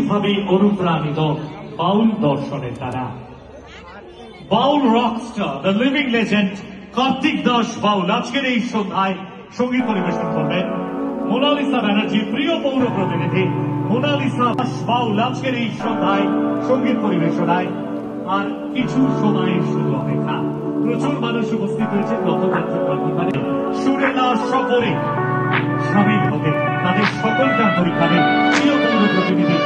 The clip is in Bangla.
গভীরভাবে অনুপ্রাণিত বাউল দর্শনের দ্বারা। Baul rockstar, the living legend Kartik Das Baul আজকের এই সন্ধ্যায় সঙ্গীত পরিবেশন করবেন। মোনালিসা ব্যানার্জির প্রিয় পৌর প্রতিনিধি মোনালিসা দাস বাউল আজকের এই সন্ধ্যায় সঙ্গীত পরিবেশনায়। আর কিছু সময়ের শুধু অপেক্ষা। প্রচুর মানুষ উপস্থিত হয়েছে গতকাল সুরেলা সফরে সামিল হতে। তাদের সকলকে পরীক্ষা প্রিয় পৌর প্রতিনিধি